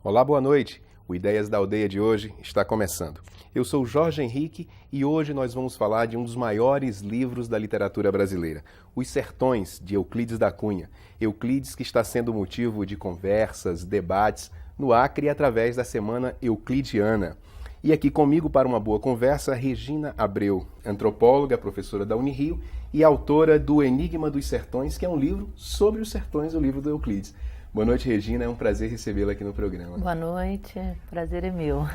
Olá, boa noite. O Ideias da Aldeia de hoje está começando. Eu sou Jorge Henrique e hoje nós vamos falar de um dos maiores livros da literatura brasileira, Os Sertões, de Euclides da Cunha. Euclides que está sendo motivo de conversas, debates no Acre e através da Semana Euclidiana. E aqui comigo para uma boa conversa, Regina Abreu, antropóloga, professora da Unirio e autora do Enigma dos Sertões, que é um livro sobre os sertões, o livro do Euclides. Boa noite, Regina. É um prazer recebê-la aqui no programa. Boa noite. Prazer é meu.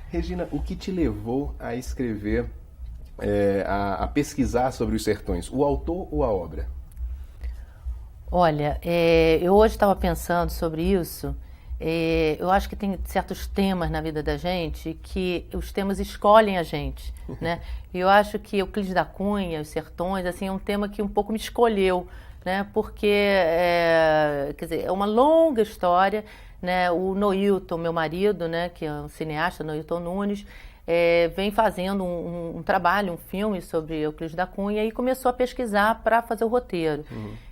Regina, o que te levou a escrever, a pesquisar sobre os sertões? O autor ou a obra? Olha, eu hoje estava pensando sobre isso. Eu acho que tem certos temas na vida da gente que os temas escolhem a gente, né? Eu acho que Euclides da Cunha, os sertões, assim, é um tema que um pouco me escolheu, né? Porque quer dizer, é uma longa história, né? O Noilton, meu marido, né, que é um cineasta, Noilton Nunes, vem fazendo um trabalho, um filme sobre Euclides da Cunha e começou a pesquisar para fazer o roteiro.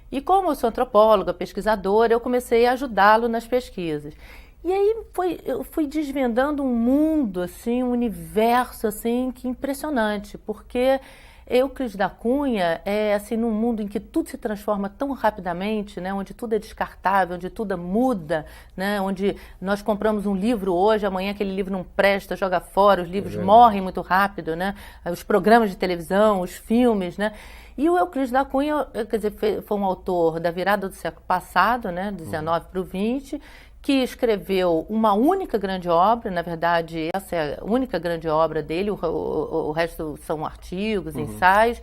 E como eu sou antropóloga, pesquisadora, eu comecei a ajudá-lo nas pesquisas. E aí eu fui desvendando um mundo, assim, um universo assim, que impressionante, porque Euclides da Cunha é assim, num mundo em que tudo se transforma tão rapidamente, né, onde tudo é descartável, onde tudo muda, né, onde nós compramos um livro hoje, amanhã aquele livro não presta, joga fora, os livros morrem muito rápido, né, os programas de televisão, os filmes, né. E o Euclides da Cunha, quer dizer, foi um autor da virada do século passado, né, 19 para o 20, que escreveu uma única grande obra, na verdade, essa é a única grande obra dele, o resto são artigos, ensaios,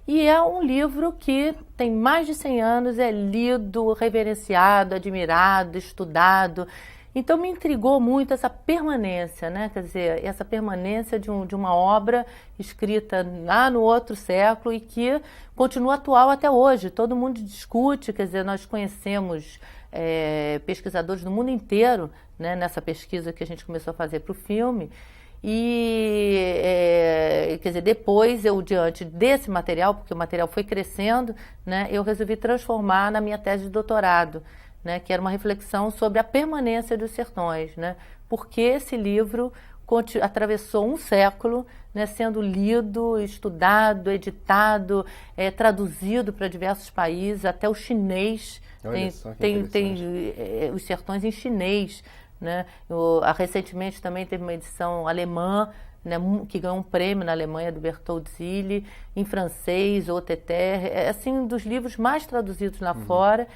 e é um livro que tem mais de 100 anos, é lido, reverenciado, admirado, estudado. Então me intrigou muito essa permanência, né? Quer dizer, essa permanência de uma obra escrita lá no outro século e que continua atual até hoje. Todo mundo discute, quer dizer, nós conhecemos pesquisadores do mundo inteiro, né, nessa pesquisa que a gente começou a fazer para o filme. E, quer dizer, depois eu, diante desse material, porque o material foi crescendo, né, eu resolvi transformar na minha tese de doutorado, né, que era uma reflexão sobre a permanência dos sertões, né, porque esse livro atravessou um século, né, sendo lido, estudado, editado, traduzido para diversos países, até o chinês. Tem os sertões em chinês, né? Recentemente também teve uma edição alemã, né, que ganhou um prêmio na Alemanha do Bertold Zilli, em francês, Auteterre, assim, um dos livros mais traduzidos lá fora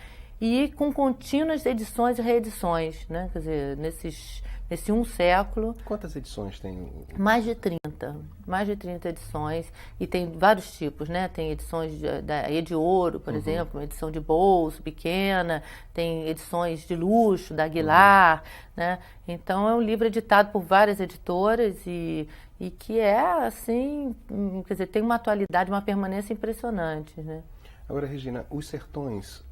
e com contínuas edições e reedições, né? Quer dizer, nesse um século. Quantas edições tem? Mais de 30 edições, e tem vários tipos, né? Tem edições da Ediouro, por exemplo, uma edição de bolso pequena, tem edições de luxo, da Aguilar, né? Então é um livro editado por várias editoras e que assim, quer dizer, tem uma atualidade, uma permanência impressionante, né? Agora, Regina, Os Sertões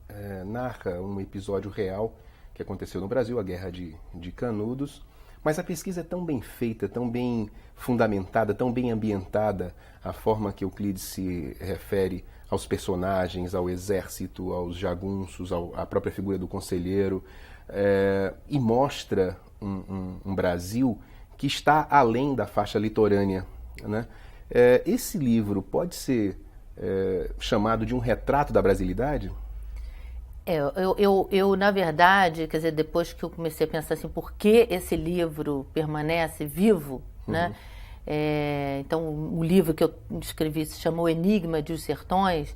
narra um episódio real que aconteceu no Brasil, a Guerra de Canudos, mas a pesquisa é tão bem feita, tão bem fundamentada, tão bem ambientada, a forma que Euclides se refere aos personagens, ao exército, aos jagunços, à própria figura do conselheiro, e mostra um Brasil que está além da faixa litorânea, né? Esse livro pode ser chamado de um retrato da brasilidade? Eu, na verdade, quer dizer, depois que eu comecei a pensar assim, por que esse livro permanece vivo, né? Então, o livro que eu escrevi se chamou Enigma dos Sertões.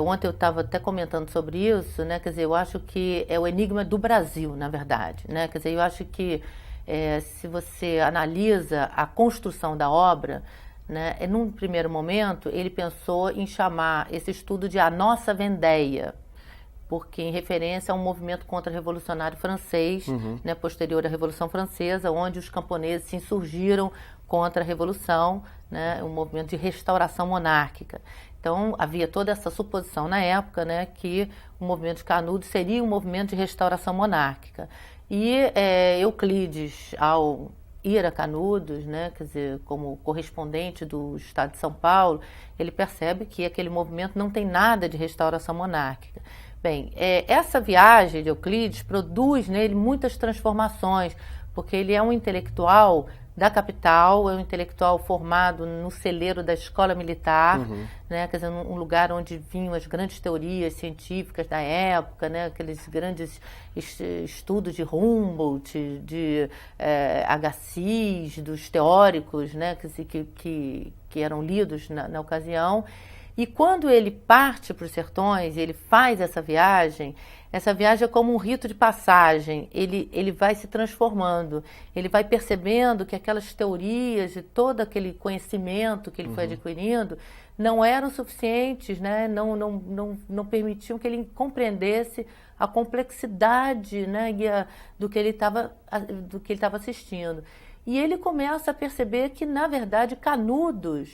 Ontem eu estava até comentando sobre isso, né? Quer dizer, eu acho que é o enigma do Brasil, na verdade, né? Quer dizer, eu acho que se você analisa a construção da obra, né, num primeiro momento, ele pensou em chamar esse estudo de A Nossa Vendéia, porque em referência a um movimento contra-revolucionário francês, né, posterior à Revolução Francesa, onde os camponeses se insurgiram contra a Revolução, né, um movimento de restauração monárquica. Então, havia toda essa suposição na época, né, que o movimento de Canudos seria um movimento de restauração monárquica. E Euclides, ao ir a Canudos, né, quer dizer, como correspondente do Estado de São Paulo, ele percebe que aquele movimento não tem nada de restauração monárquica. Bem, essa viagem de Euclides produz nele muitas transformações, porque ele é um intelectual da capital, é um intelectual formado no celeiro da escola militar, né, quer dizer, um lugar onde vinham as grandes teorias científicas da época, né, aqueles grandes estudos de Humboldt, de Agassiz, dos teóricos, né, que eram lidos na ocasião. E quando ele parte para os sertões, ele faz essa viagem é como um rito de passagem, ele vai se transformando, ele vai percebendo que aquelas teorias e todo aquele conhecimento que ele foi adquirindo não eram suficientes, né? Não permitiam que ele compreendesse a complexidade, né? do que ele estava assistindo. E ele começa a perceber que, na verdade, Canudos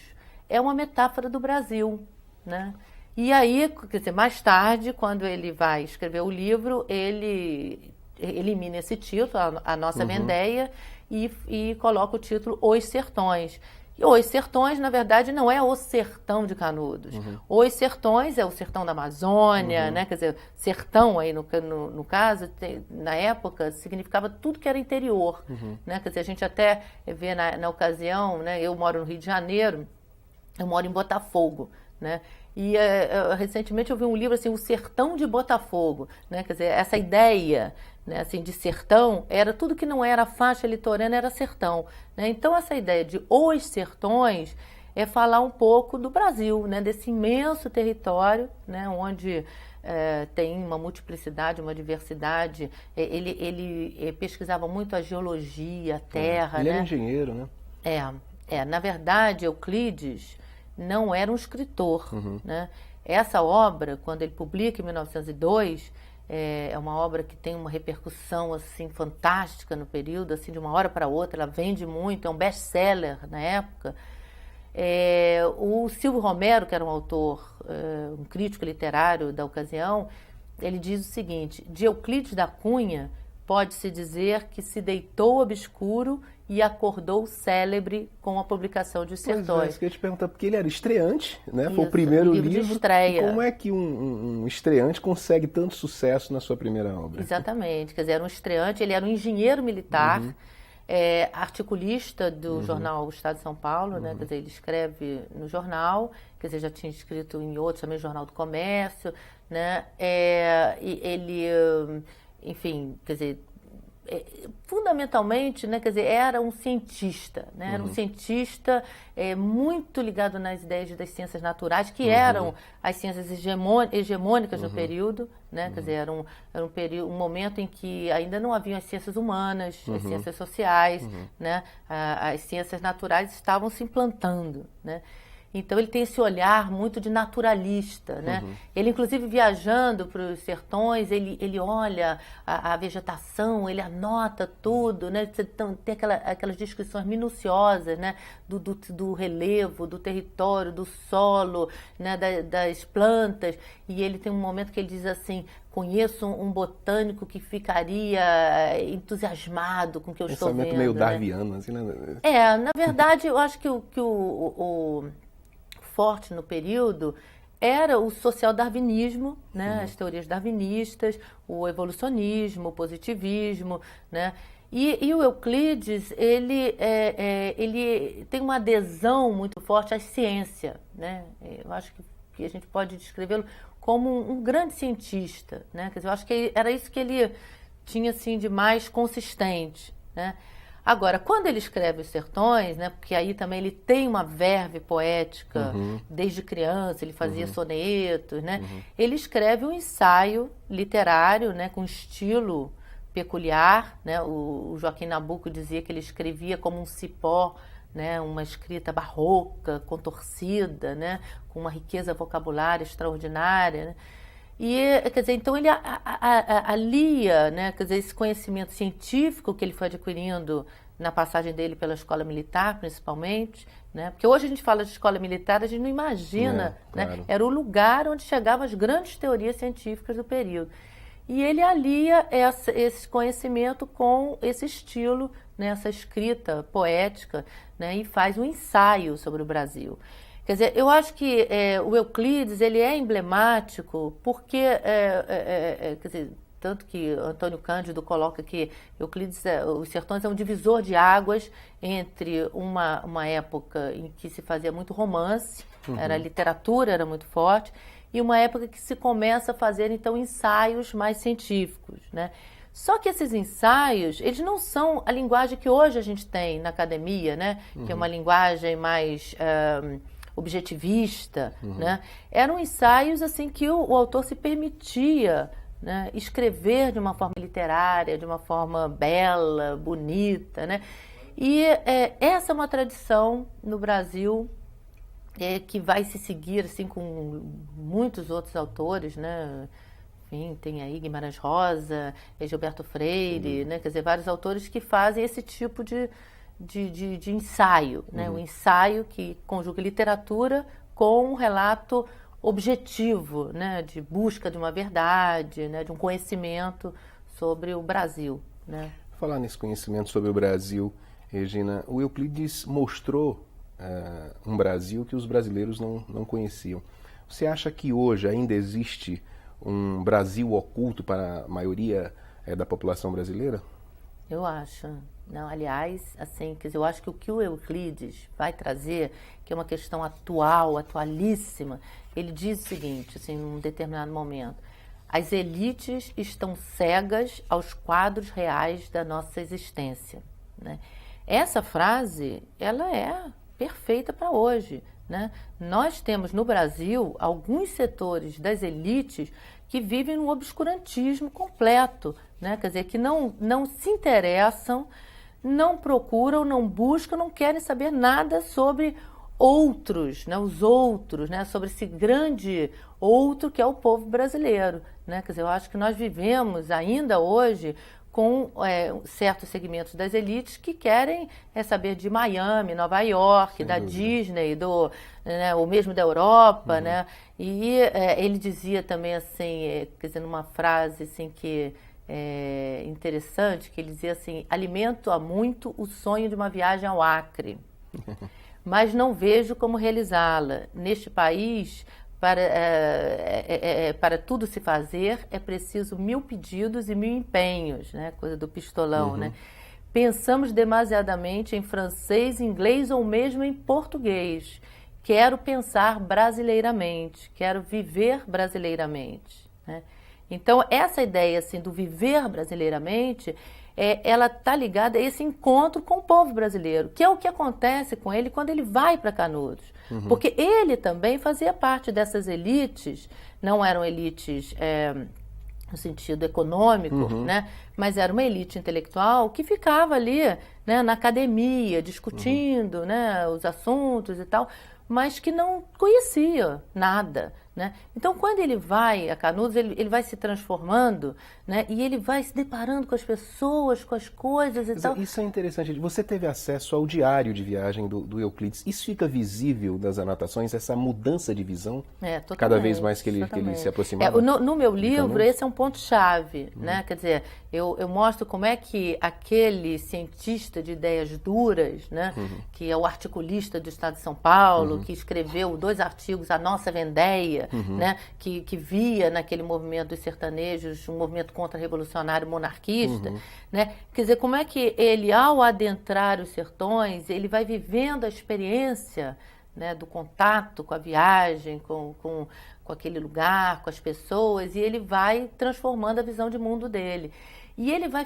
é uma metáfora do Brasil, né? E aí, quer dizer, mais tarde, quando ele vai escrever o livro, ele elimina esse título, A Nossa Vendéia, e coloca o título Os Sertões. E Os Sertões, na verdade, não é o sertão de Canudos. Os Sertões é o sertão da Amazônia, né? Quer dizer, sertão aí, no caso, na época, significava tudo que era interior, né? Quer dizer, a gente até vê na ocasião, né? Eu moro no Rio de Janeiro, eu moro em Botafogo, né? E recentemente eu vi um livro assim, O Sertão de Botafogo, né? Quer dizer, essa ideia, né, assim, de sertão era tudo que não era faixa litorânea, era sertão, né? Então essa ideia de Os Sertões é falar um pouco do Brasil, né? Desse imenso território, né? Onde tem uma multiplicidade, uma diversidade. Ele pesquisava muito a geologia, a terra, ele né? era engenheiro, né? Na verdade, Euclides não era um escritor, né? Essa obra, quando ele publica em 1902, é uma obra que tem uma repercussão assim fantástica no período, assim de uma hora para outra, ela vende muito, é um best-seller na época. O Silvio Romero, que era um autor, um crítico literário da ocasião, ele diz o seguinte: de Euclides da Cunha pode-se dizer que se deitou obscuro e acordou célebre com a publicação de Os Sertões. Pois é, isso que eu ia te perguntar, porque ele era estreante, né? Foi o primeiro livro de estreia. E como é que um estreante consegue tanto sucesso na sua primeira obra? Exatamente, quer dizer, era um estreante, ele era um engenheiro militar, articulista do jornal O Estado de São Paulo, né? Quer dizer, ele escreve no jornal, quer dizer, já tinha escrito em outros, também Jornal do Comércio, né? E ele, enfim, quer dizer, fundamentalmente, né, quer dizer, era um cientista, né? Era um cientista muito ligado nas ideias das ciências naturais, que eram as ciências hegemônicas no período, né? Quer dizer, era um período, um momento em que ainda não haviam as ciências humanas, as ciências sociais, né? As ciências naturais estavam se implantando, né? Então ele tem esse olhar muito de naturalista, né? Ele, inclusive, viajando para os sertões, ele olha a vegetação, ele anota tudo, né? Então, tem aquelas descrições minuciosas, né? Do relevo, do território, do solo, né? Das plantas. E ele tem um momento que ele diz assim: conheço um botânico que ficaria entusiasmado com o que eu estou vendo. Pensamento meio darwiniano, assim, né? Na verdade, eu acho que o forte no período era o social-darwinismo, né? As teorias darwinistas, o evolucionismo, o positivismo, né? E o Euclides, ele tem uma adesão muito forte à ciência, né? Eu acho que a gente pode descrevê-lo como um grande cientista, né? Quer dizer, eu acho que era isso que ele tinha, assim, de mais consistente, né? Agora, quando ele escreve Os Sertões, né, porque aí também ele tem uma verve poética, desde criança, ele fazia sonetos, né, ele escreve um ensaio literário, né, com estilo peculiar, né, o Joaquim Nabuco dizia que ele escrevia como um cipó, né, uma escrita barroca, contorcida, né, com uma riqueza vocabulária extraordinária, né. E, quer dizer, então ele alia, né, quer dizer, esse conhecimento científico que ele foi adquirindo na passagem dele pela escola militar, principalmente, né, porque hoje a gente fala de escola militar, a gente não imagina, claro. né, era o lugar onde chegavam as grandes teorias científicas do período. E ele alia esse conhecimento com esse estilo, né, essa escrita poética, né, e faz um ensaio sobre o Brasil. Quer dizer, eu acho que o Euclides, ele é emblemático porque, quer dizer, tanto que Antônio Cândido coloca que Euclides, Os Sertões é um divisor de águas entre uma época em que se fazia muito romance, era literatura, era muito forte, e uma época que se começa a fazer, então, ensaios mais científicos, né? Só que esses ensaios, eles não são a linguagem que hoje a gente tem na academia, né? Que é uma linguagem mais objetivista, né? Eram ensaios assim que o autor se permitia, né, escrever de uma forma literária, de uma forma bela, bonita, né? E essa é uma tradição no Brasil que vai se seguir assim com muitos outros autores, né? Enfim, tem aí Guimarães Rosa, Gilberto Freire, né? Quer dizer, vários autores que fazem esse tipo de ensaio, né? O ensaio que conjuga literatura com um relato objetivo, né? De busca de uma verdade, né? De um conhecimento sobre o Brasil, né? Falar nesse conhecimento sobre o Brasil, Regina, o Euclides mostrou um Brasil que os brasileiros não conheciam. Você acha que hoje ainda existe um Brasil oculto para a maioria da população brasileira? Eu acho. Não, aliás, assim, quer dizer, eu acho que o Euclides vai trazer, que é uma questão atual, atualíssima, ele diz o seguinte, assim, num determinado momento: as elites estão cegas aos quadros reais da nossa existência, né? Essa frase, ela é perfeita para hoje, né? Nós temos no Brasil alguns setores das elites que vivem no obscurantismo completo, né? Quer dizer, que não se interessam, não procuram, não buscam, não querem saber nada sobre outros, né? Os outros, né? Sobre esse grande outro que é o povo brasileiro, né? Quer dizer, eu acho que nós vivemos ainda hoje com certos segmentos das elites que querem saber de Miami, Nova York, sem da dúvida. Disney, né, ou mesmo da Europa, né? E ele dizia também assim, quer dizer, numa frase assim que é interessante, que ele dizia assim: alimento há muito o sonho de uma viagem ao Acre, mas não vejo como realizá-la. Neste país, para tudo se fazer, é preciso 1000 pedidos e 1000 empenhos, né? Coisa do pistolão, né? Pensamos demasiadamente em francês, inglês ou mesmo em português. Quero pensar brasileiramente, quero viver brasileiramente, né? Então, essa ideia assim, do viver brasileiramente, ela está ligada a esse encontro com o povo brasileiro, que é o que acontece com ele quando ele vai para Canudos. Porque ele também fazia parte dessas elites, não eram elites no sentido econômico, né? Mas era uma elite intelectual que ficava ali, né, na academia, discutindo, né, os assuntos e tal, mas que não conhecia nada, né? Então, quando ele vai a Canudos, ele vai se transformando, né? E ele vai se deparando com as pessoas, com as coisas e tal. Isso é interessante. Você teve acesso ao diário de viagem do Euclides. Isso fica visível nas anotações, essa mudança de visão? Cada vez mais que ele se aproximava? No meu livro, esse é um ponto-chave, né? Quer dizer, eu mostro como é que aquele cientista de ideias duras, né? Que é o articulista do Estado de São Paulo, que escreveu 2 artigos, A Nossa Vendéia, né? Que via naquele movimento dos sertanejos um movimento contra-revolucionário monarquista, né? Quer dizer, como é que ele, ao adentrar os sertões, ele vai vivendo a experiência, né, do contato com a viagem, com aquele lugar, com as pessoas, e ele vai transformando a visão de mundo dele. E ele vai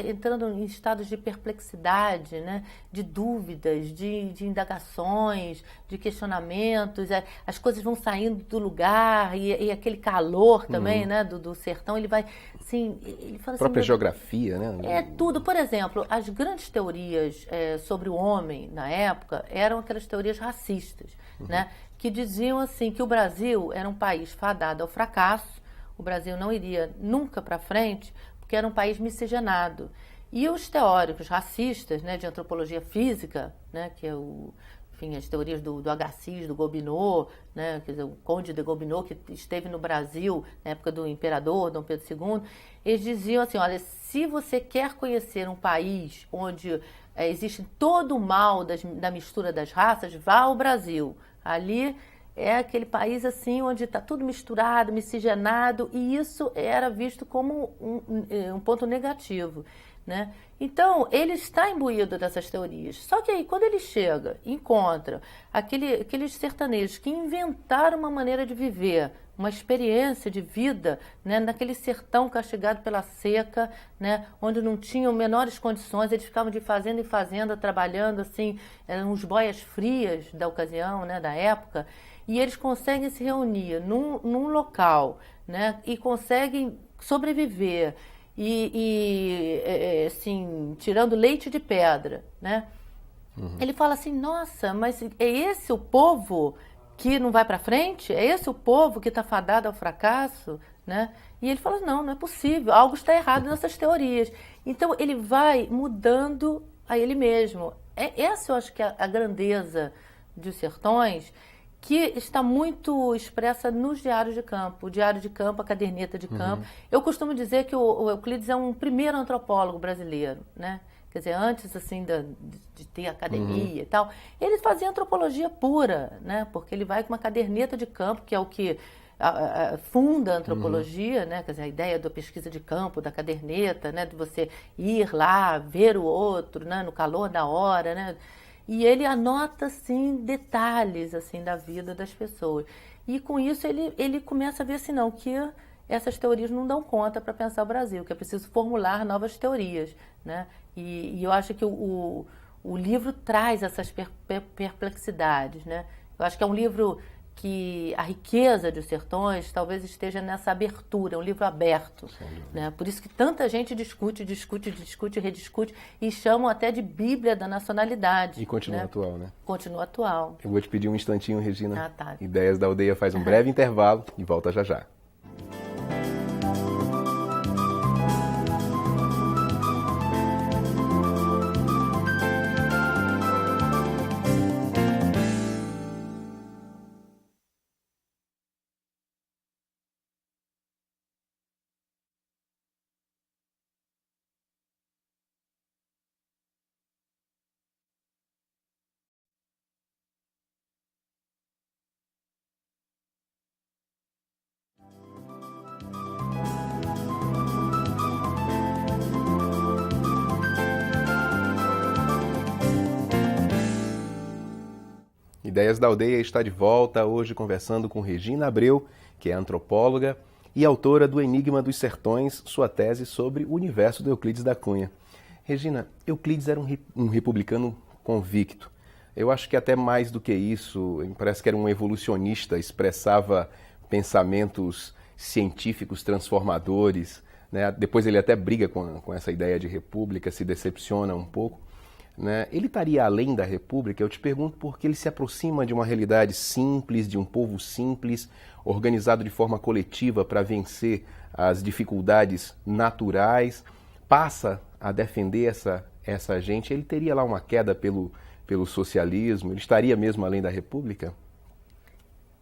entrando em estados de perplexidade, né? De dúvidas, de indagações, de questionamentos. As coisas vão saindo do lugar e aquele calor também, né? Do sertão, ele vai, assim... Ele fala a própria assim, geografia, né? É tudo. Por exemplo, as grandes teorias sobre o homem na época eram aquelas teorias racistas, né? Que diziam assim que o Brasil era um país fadado ao fracasso, o Brasil não iria nunca para frente, porque era um país miscigenado. E os teóricos racistas, né, de antropologia física, né, que é as teorias do Agassiz, do Gobineau, né, quer dizer, o Conde de Gobineau, que esteve no Brasil na época do imperador Dom Pedro II, eles diziam assim: olha, se você quer conhecer um país onde existe todo o mal da mistura das raças, vá ao Brasil. Ali é aquele país assim onde está tudo misturado, miscigenado, e isso era visto como um ponto negativo, né? Então, ele está imbuído dessas teorias. Só que aí, quando ele chega, encontra aqueles sertanejos que inventaram uma maneira de viver, uma experiência de vida, né, naquele sertão castigado pela seca, né, onde não tinham menores condições, eles ficavam de fazenda em fazenda trabalhando, assim, eram uns boias frias da ocasião, né, da época, e eles conseguem se reunir num local, né, e conseguem sobreviver, assim, tirando leite de pedra, né? Ele fala assim, nossa, mas é esse o povo que não vai para frente? É esse o povo que está fadado ao fracasso, né? E ele fala, não é possível, algo está errado nessas teorias. Então ele vai mudando a ele mesmo. Essa eu acho que é a grandeza dos sertões, que está muito expressa nos diários de campo. O diário de campo, a caderneta de campo. Eu costumo dizer que o Euclides é um primeiro antropólogo brasileiro, né? Quer dizer, antes assim de ter academia e tal, ele fazia antropologia pura, né? Porque ele vai com uma caderneta de campo, que é o que funda a antropologia, né? Quer dizer, a ideia da pesquisa de campo, da caderneta, né? De você ir lá, ver o outro, né? No calor da hora, né? E ele anota, assim, detalhes, assim, da vida das pessoas. E com isso ele começa a ver, assim, não, que essas teorias não dão conta para pensar o Brasil, que é preciso formular novas teorias, né? E eu acho que o livro traz essas perplexidades, né? Eu acho que é um livro que a riqueza dos sertões talvez esteja nessa abertura, é um livro aberto, né? Por isso que tanta gente discute, rediscute e chamam até de Bíblia da nacionalidade. E continua, né? Atual, né? Continua atual. Eu vou te pedir um instantinho, Regina. Tá. Ideias da Aldeia faz um breve intervalo e volta já já. Ideias da Aldeia está de volta, hoje conversando com Regina Abreu, que é antropóloga e autora do Enigma dos Sertões, sua tese sobre o universo do Euclides da Cunha. Regina, Euclides era um republicano convicto. Eu acho que até mais do que isso, parece que era um evolucionista, expressava pensamentos científicos transformadores, né? Depois ele até briga com essa ideia de república, se decepciona um pouco. Né? Ele estaria além da República? Eu te pergunto porque ele se aproxima de uma realidade simples, de um povo simples, organizado de forma coletiva para vencer as dificuldades naturais, passa a defender essa gente. Ele teria lá uma queda pelo socialismo? Ele estaria mesmo além da República?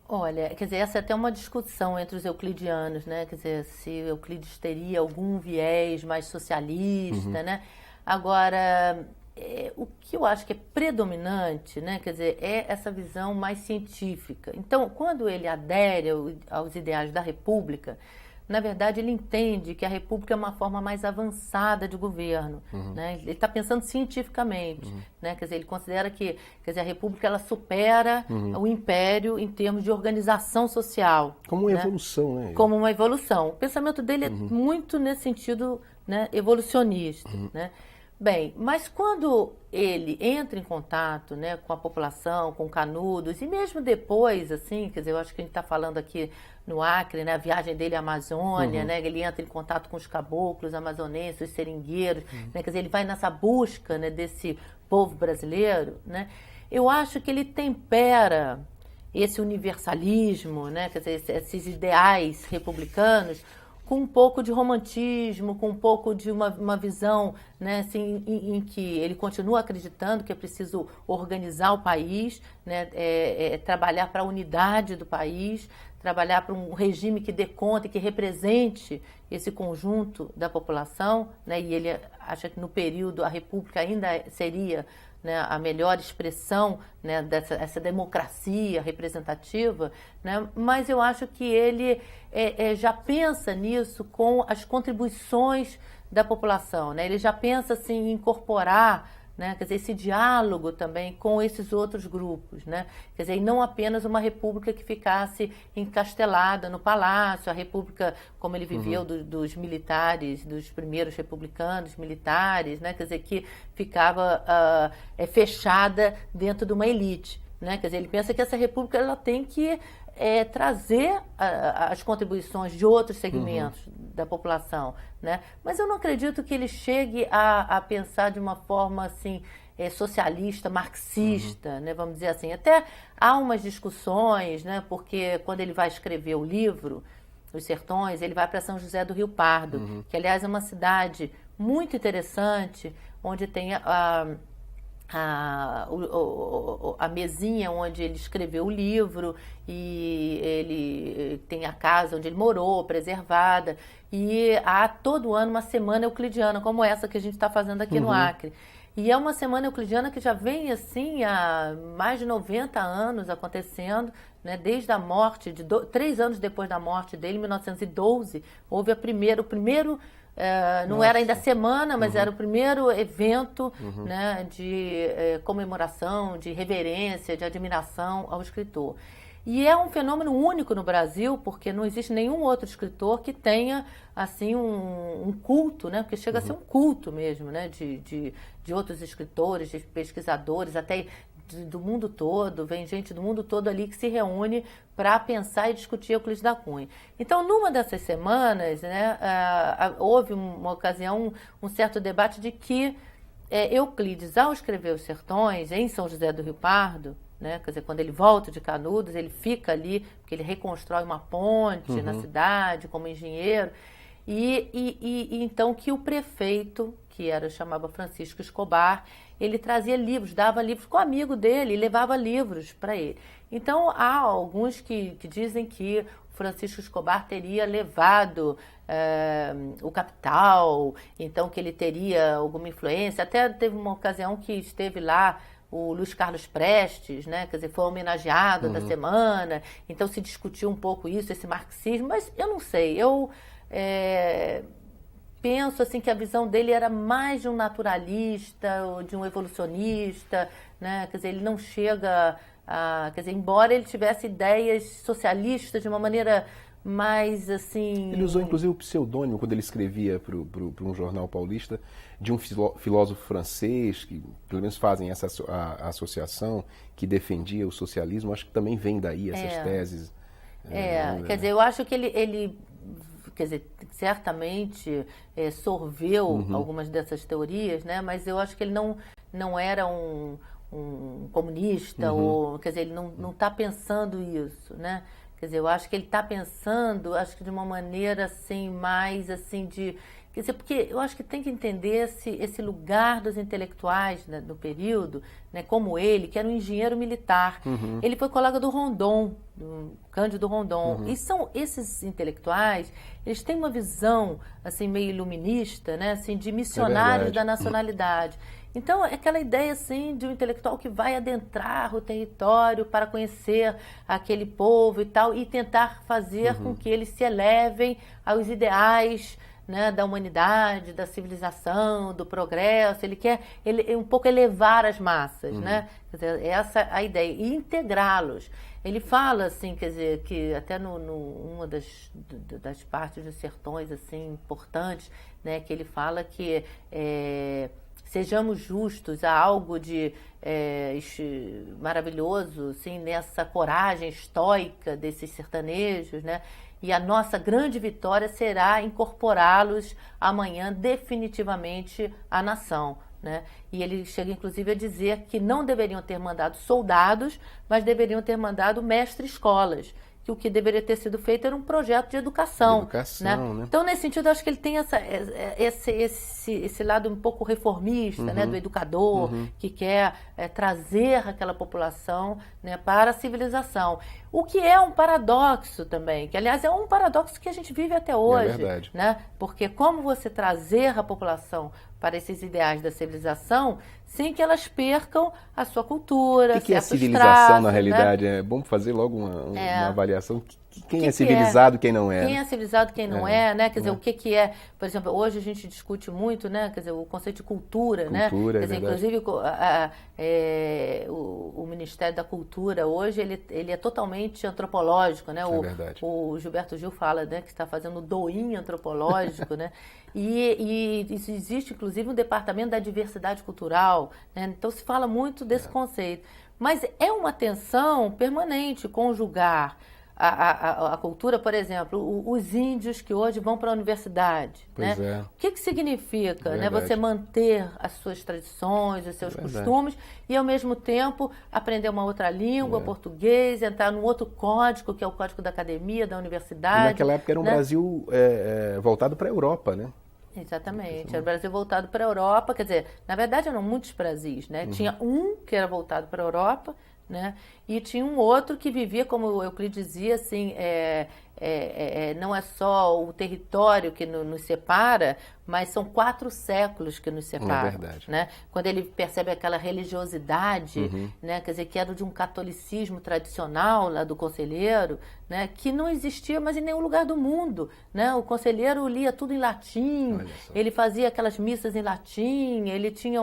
Olha, quer dizer, essa é até uma discussão entre os euclidianos, né? Quer dizer, se Euclides teria algum viés mais socialista, né? Agora, o que eu acho que é predominante, né, quer dizer, é essa visão mais científica. Então, quando ele adere aos ideais da República, na verdade, ele entende que a República é uma forma mais avançada de governo, né? Ele está pensando cientificamente, né? Quer dizer, ele considera que, quer dizer, a República ela supera o Império em termos de organização social. Como uma evolução, né? Como uma evolução. O pensamento dele é muito nesse sentido, né, evolucionista, né? Bem, mas quando ele entra em contato, né, com a população, com Canudos, e mesmo depois, assim, quer dizer, eu acho que a gente está falando aqui no Acre, né, a viagem dele à Amazônia, né, ele entra em contato com os caboclos amazonenses, os seringueiros, né, quer dizer, ele vai nessa busca, né, desse povo brasileiro, né, eu acho que ele tempera esse universalismo, né, quer dizer, esses ideais republicanos, com um pouco de romantismo, com um pouco de uma visão, né, assim, em que ele continua acreditando que é preciso organizar o país, né, trabalhar para a unidade do país, trabalhar para um regime que dê conta e que represente esse conjunto da população, né, e ele acha que no período a República ainda seria né, a melhor expressão, né, essa democracia representativa, né, mas eu acho que ele já pensa nisso com as contribuições da população, né, ele já pensa assim, em incorporar, né, quer dizer, esse diálogo também com esses outros grupos, né, quer dizer, e não apenas uma república que ficasse encastelada no palácio, a república como ele viveu dos militares, dos primeiros republicanos militares, né, quer dizer, que ficava fechada dentro de uma elite, né, quer dizer, ele pensa que essa república ela tem que trazer as contribuições de outros segmentos da população, né? Mas eu não acredito que ele chegue a pensar de uma forma assim socialista, marxista, né? Vamos dizer assim. Até há umas discussões, né? Porque quando ele vai escrever o livro Os Sertões, ele vai para São José do Rio Pardo, que aliás é uma cidade muito interessante, onde tem a mesinha onde ele escreveu o livro e ele tem a casa onde ele morou, preservada, e há todo ano uma semana euclidiana, como essa que a gente está fazendo aqui no Acre. E é uma semana euclidiana que já vem assim há mais de 90 anos acontecendo, né? Desde a morte, 3 anos depois da morte dele, em 1912, houve o primeiro não era ainda semana, mas era o primeiro evento né, de comemoração, de reverência, de admiração ao escritor. E é um fenômeno único no Brasil, porque não existe nenhum outro escritor que tenha assim um culto, né? Porque chega a ser um culto mesmo, né? De outros escritores, de pesquisadores, até do mundo todo, vem gente do mundo todo ali que se reúne para pensar e discutir Euclides da Cunha. Então, numa dessas semanas, né, houve uma ocasião, um certo debate de que Euclides, ao escrever Os Sertões, em São José do Rio Pardo, né, quer dizer, quando ele volta de Canudos, ele fica ali, porque ele reconstrói uma ponte na cidade como engenheiro, e então que o prefeito, que chamava Francisco Escobar, ele trazia livros, dava livros com o amigo dele e levava livros para ele. Então, há alguns que dizem que Francisco Escobar teria levado o Capital, então que ele teria alguma influência. Até teve uma ocasião que esteve lá o Luiz Carlos Prestes, né? Quer dizer, foi homenageado da semana, então se discutiu um pouco isso, esse marxismo, mas eu não sei, eu penso assim que a visão dele era mais de um naturalista ou de um evolucionista, né? Quer dizer, ele não chega quer dizer, embora ele tivesse ideias socialistas de uma maneira mais assim... Ele usou inclusive o pseudônimo quando ele escrevia para um jornal paulista de um filósofo francês, que pelo menos fazem essa associação, que defendia o socialismo. Acho que também vem daí essas teses. Quer dizer, eu acho que ele quer dizer, certamente sorveu algumas dessas teorias, né? Mas eu acho que ele não era um comunista, ou, quer dizer, ele não está pensando isso, né? Quer dizer, eu acho que ele está pensando, acho que de uma maneira assim, mais assim de... Quer dizer, porque eu acho que tem que entender esse lugar dos intelectuais, né, do período, né, como ele, que era um engenheiro militar. Ele foi colega do Rondon, do Cândido Rondon. E são esses intelectuais, eles têm uma visão assim, meio iluminista, né, assim, de missionários da nacionalidade. Então, é aquela ideia assim, de um intelectual que vai adentrar o território para conhecer aquele povo e tal, e tentar fazer com que eles se elevem aos ideais, né, da humanidade, da civilização, do progresso. Ele quer um pouco elevar as massas, né? Quer dizer, essa é a ideia, e integrá-los. Ele fala assim, quer dizer, que até uma das partes dos Sertões assim importantes, né, que ele fala que sejamos justos, há algo de maravilhoso assim, nessa coragem estoica desses sertanejos, né? E a nossa grande vitória será incorporá-los amanhã definitivamente à nação, né? E ele chega inclusive a dizer que não deveriam ter mandado soldados, mas deveriam ter mandado mestre-escolas, que o que deveria ter sido feito era um projeto de educação. Né? Então, nesse sentido, eu acho que ele tem esse lado um pouco reformista, né, do educador, que quer trazer aquela população, né, para a civilização. O que é um paradoxo também, que aliás é um paradoxo que a gente vive até hoje. É verdade. Né? Porque como você trazer a população para esses ideais da civilização sem que elas percam a sua cultura, o que é civilização traços, na realidade? Né? É bom fazer logo uma avaliação. Quem é civilizado e quem não é? Quem é civilizado e quem não é, né? Quer dizer, o que é... Por exemplo, hoje a gente discute muito, né? Quer dizer, o conceito de cultura, né? Quer dizer, inclusive, o Ministério da Cultura hoje, ele é totalmente antropológico, né? O Gilberto Gil fala, né? Que está fazendo doinho antropológico, né? E existe, inclusive, um departamento da diversidade cultural, né? Então, se fala muito desse conceito. Mas é uma tensão permanente conjugar a cultura, por exemplo, os índios que hoje vão para a universidade. Pois né? O que significa, né, você manter as suas tradições, os seus costumes e, ao mesmo tempo, aprender uma outra língua, português, entrar num outro código, que é o código da academia, da universidade. E naquela época era um Brasil voltado para a Europa, né? Exatamente, era o Brasil voltado para a Europa, quer dizer, na verdade eram muitos Brasis, né? Tinha um que era voltado para a Europa, né? E tinha um outro que vivia, como o Euclides dizia, assim, não é só o território que nos separa, mas são 4 séculos que nos separam. É verdade. Né? Quando ele percebe aquela religiosidade, né? Quer dizer, que era de um catolicismo tradicional lá do Conselheiro, né? Que não existia mais em nenhum lugar do mundo. Né? O Conselheiro lia tudo em latim, ele fazia aquelas missas em latim, ele tinha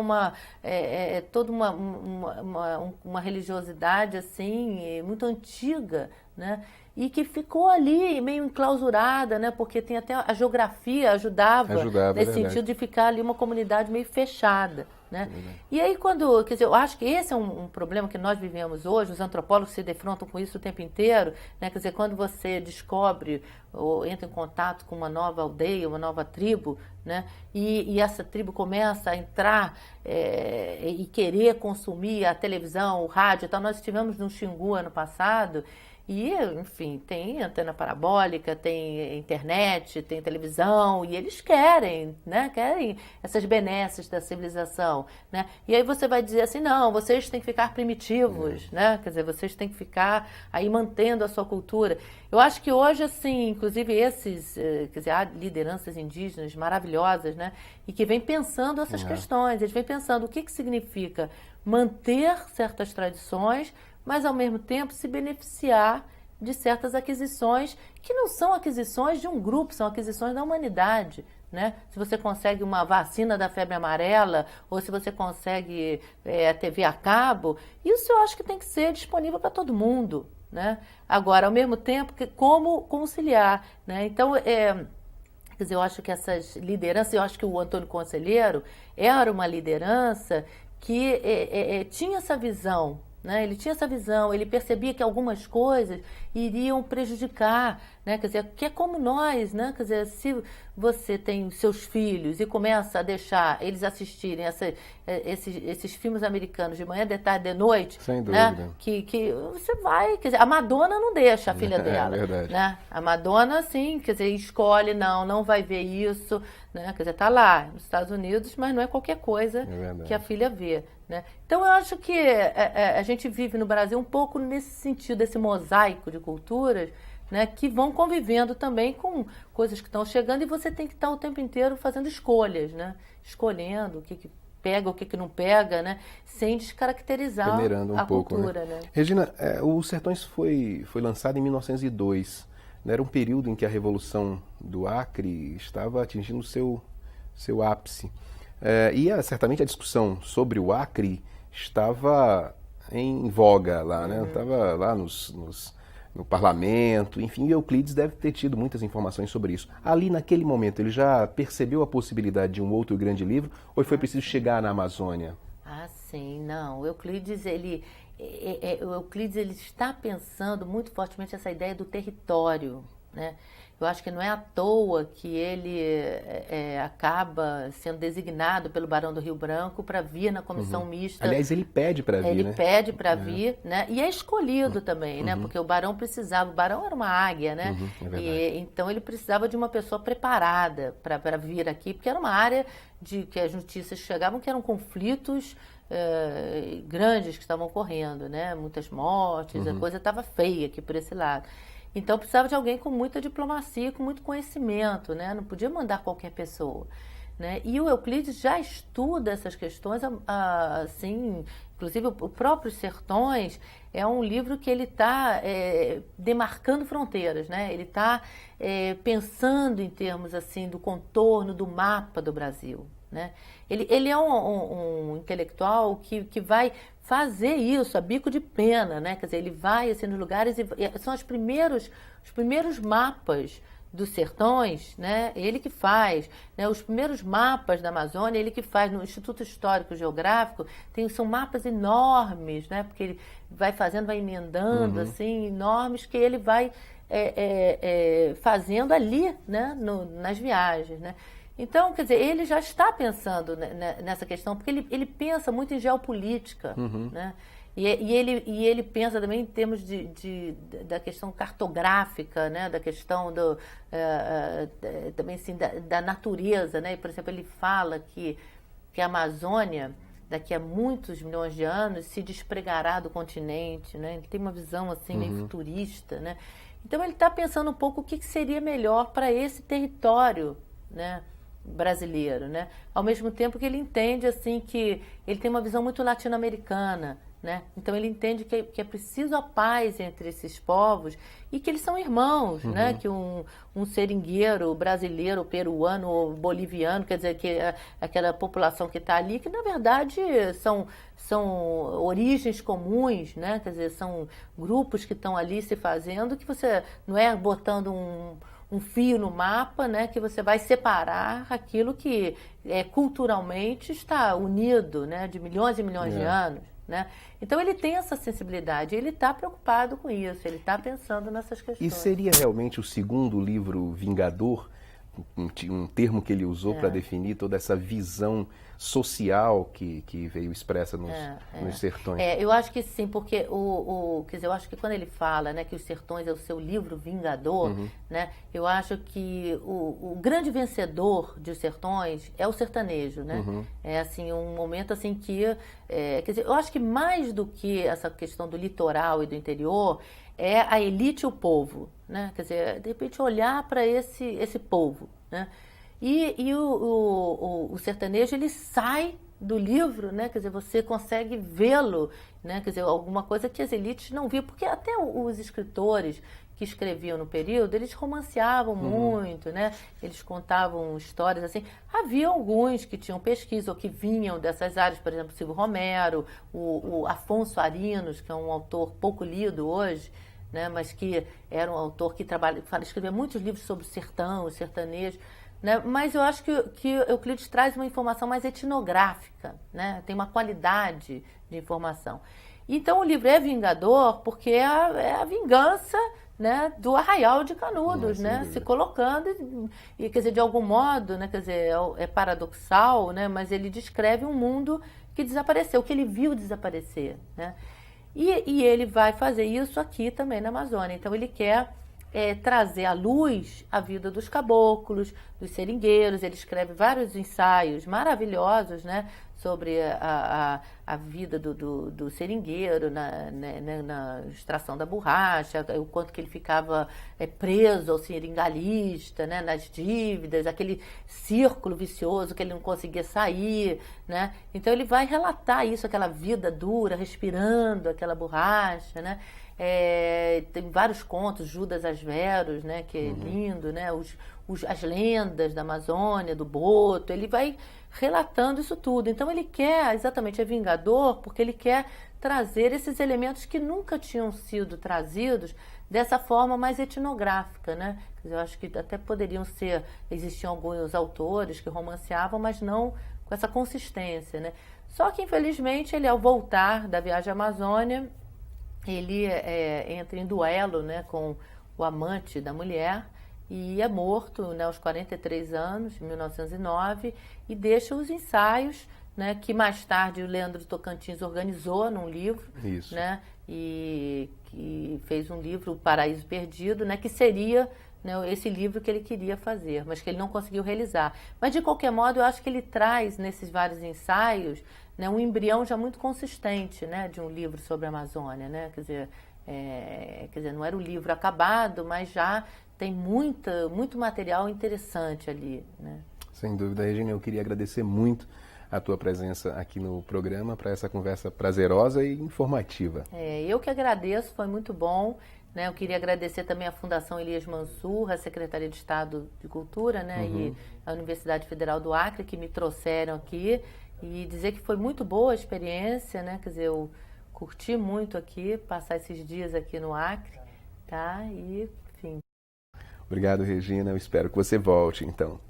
toda uma religiosidade assim, muito antiga, né? E que ficou ali meio enclausurada, né? Porque tem até a geografia ajudava nesse sentido de ficar ali uma comunidade meio fechada, né? E aí quer dizer, eu acho que esse é um problema que nós vivemos hoje, os antropólogos se defrontam com isso o tempo inteiro, né? Quer dizer, quando você descobre ou entra em contato com uma nova aldeia, uma nova tribo, né? E essa tribo começa a entrar e querer consumir a televisão, o rádio e tal. Nós estivemos no Xingu ano passado. E, enfim, tem antena parabólica, tem internet, tem televisão, e eles querem, né? Querem essas benesses da civilização, né? E aí você vai dizer assim, não, vocês têm que ficar primitivos, né? Quer dizer, vocês têm que ficar aí mantendo a sua cultura. Eu acho que hoje, assim, inclusive quer dizer, há lideranças indígenas maravilhosas, né? E que vêm pensando essas questões, eles vêm pensando o que significa manter certas tradições, mas ao mesmo tempo se beneficiar de certas aquisições que não são aquisições de um grupo, são aquisições da humanidade. Né? Se você consegue uma vacina da febre amarela ou se você consegue a TV a cabo, isso eu acho que tem que ser disponível para todo mundo. Né? Agora, ao mesmo tempo, como conciliar? Né? Então, quer dizer, eu acho que essas lideranças, eu acho que o Antônio Conselheiro era uma liderança que tinha essa visão. Né? Ele tinha essa visão, ele percebia que algumas coisas iriam prejudicar, né? Quer dizer, que é como nós, né? Quer dizer, se você tem seus filhos e começa a deixar eles assistirem esses filmes americanos de manhã, de tarde, de noite, sem dúvida, né? Que você vai, quer dizer, a Madonna não deixa a filha dela, verdade. Né? A Madonna, sim, quer dizer, escolhe, não vai ver isso, né? Quer dizer, tá lá nos Estados Unidos, mas não é qualquer coisa que a filha vê. Né? Então, eu acho que a gente vive no Brasil um pouco nesse sentido, esse mosaico de culturas, né, que vão convivendo também com coisas que estão chegando e você tem que estar o tempo inteiro fazendo escolhas, né? Escolhendo o que pega, o que não pega, né? Sem descaracterizar a cultura. Né? Regina, o Sertões foi lançado em 1902. Né? Era um período em que a Revolução do Acre estava atingindo o seu ápice. E certamente a discussão sobre o Acre estava em voga lá, né? Estava lá no parlamento, enfim, e Euclides deve ter tido muitas informações sobre isso. Ali, naquele momento, ele já percebeu a possibilidade de um outro grande livro ou foi preciso chegar na Amazônia? Ah, sim, não. O Euclides, ele está pensando muito fortemente essa ideia do território, né? Eu acho que não é à toa que ele acaba sendo designado pelo Barão do Rio Branco para vir na comissão mista. Aliás, ele pede para vir, Ele né? pede para vir, né? E é escolhido também, né? Porque o Barão precisava, o Barão era uma águia, né? É verdade. Então ele precisava de uma pessoa preparada para vir aqui, porque era uma área de que as notícias chegavam que eram conflitos grandes que estavam ocorrendo, né? Muitas mortes, a coisa estava feia aqui por esse lado. Então precisava de alguém com muita diplomacia, com muito conhecimento, né? Não podia mandar qualquer pessoa, né? E o Euclides já estuda essas questões, assim, inclusive o próprio Sertões é um livro que ele está demarcando fronteiras, né? Ele está pensando em termos assim do contorno, do mapa do Brasil, né? Ele é um intelectual que vai fazer isso a bico de pena, né? Quer dizer, ele vai assim nos lugares e são os primeiros mapas dos sertões, né? Ele que faz, né? Os primeiros mapas da Amazônia, ele que faz no Instituto Histórico Geográfico, são mapas enormes, né? Porque ele vai fazendo, vai emendando, assim, enormes que ele vai fazendo ali, né? Nas viagens, né? Então, quer dizer, ele já está pensando nessa questão, porque ele pensa muito em geopolítica, né? E ele pensa também em termos da questão cartográfica, né? Da questão também assim, da natureza, né? E, por exemplo, ele fala que a Amazônia, daqui a muitos milhões de anos, se despregará do continente, né? Ele tem uma visão assim meio futurista, né? Então ele está pensando um pouco o que seria melhor para esse território, né? Brasileiro, né? Ao mesmo tempo que ele entende assim que ele tem uma visão muito latino-americana, né? Então ele entende que é preciso a paz entre esses povos e que eles são irmãos, né? Que um seringueiro brasileiro, peruano ou boliviano, quer dizer, que aquela população que está ali, que na verdade são origens comuns, né? Quer dizer, são grupos que estão ali se fazendo, que você não é botando um fio no mapa, né, que você vai separar aquilo que culturalmente está unido, né, de milhões e milhões de anos, né? Então ele tem essa sensibilidade, ele está preocupado com isso, ele está pensando nessas questões. E seria realmente o segundo livro vingador, um termo que ele usou para definir toda essa visão social que veio expressa nos sertões? Eu acho que sim, porque quer dizer, eu acho que quando ele fala, né, que os sertões é o seu livro vingador, né, eu acho que o grande vencedor de Os Sertões é o sertanejo, né? É assim um momento assim que, quer dizer, eu acho que mais do que essa questão do litoral e do interior é a elite e o povo, né? Quer dizer, de repente olhar para esse povo, né? E o sertanejo, ele sai do livro, né? Quer dizer, você consegue vê-lo, né? Quer dizer, alguma coisa que as elites não viam, porque até os escritores que escreviam no período, eles romanceavam muito, né? Eles contavam histórias assim. Havia alguns que tinham pesquisa ou que vinham dessas áreas, por exemplo, Silvio Romero, o Afonso Arinos, que é um autor pouco lido hoje, né? Mas que era um autor que escrevia muitos livros sobre o sertão, o sertanejo, né? Mas eu acho que Euclides traz uma informação mais etnográfica, né? Tem uma qualidade de informação. Então o livro é vingador porque é a vingança, né, do Arraial de Canudos, né, se colocando e quer dizer, de algum modo, né, quer dizer, é paradoxal, né, mas ele descreve um mundo que desapareceu, que ele viu desaparecer, né? E ele vai fazer isso aqui também na Amazônia. Então ele quer trazer à luz a vida dos caboclos, dos seringueiros. Ele escreve vários ensaios maravilhosos, né, sobre a vida do seringueiro na extração da borracha, o quanto que ele ficava preso ao seringalista, né, nas dívidas, aquele círculo vicioso que ele não conseguia sair, né? Então ele vai relatar isso, aquela vida dura, respirando aquela borracha, né? Tem vários contos, Judas Asveros, né, que é lindo, né? As lendas da Amazônia, do Boto, ele vai relatando isso tudo. Então ele quer, exatamente, é vingador, porque ele quer trazer esses elementos que nunca tinham sido trazidos dessa forma mais etnográfica, né? Quer dizer, eu acho que até existiam alguns autores que romanceavam, mas não com essa consistência, né? Só que, infelizmente, ele, ao voltar da viagem à Amazônia, ele entra em duelo, né, com o amante da mulher, e é morto, né, aos 43 anos, em 1909, e deixa os ensaios, né, que mais tarde o Leandro Tocantins organizou num livro, Isso. né, e que fez um livro, O Paraíso Perdido, né, que seria, né, esse livro que ele queria fazer, mas que ele não conseguiu realizar. Mas, de qualquer modo, eu acho que ele traz, nesses vários ensaios, né, um embrião já muito consistente, né, de um livro sobre a Amazônia, né, quer dizer, não era o livro acabado, mas já tem muito material interessante ali, né. Sem dúvida, Regina, eu queria agradecer muito a tua presença aqui no programa para essa conversa prazerosa e informativa. Eu que agradeço, foi muito bom, né? Eu queria agradecer também à Fundação Elias Mansur, a Secretaria de Estado de Cultura, né? E a Universidade Federal do Acre, que me trouxeram aqui, e dizer que foi muito boa a experiência, né? Quer dizer, eu curti muito aqui, passar esses dias aqui no Acre, tá? E, enfim. Obrigado, Regina. Eu espero que você volte, então.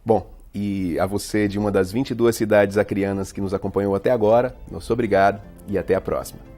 Bom, e a você de uma das 22 cidades acreanas que nos acompanhou até agora, nosso obrigado e até a próxima.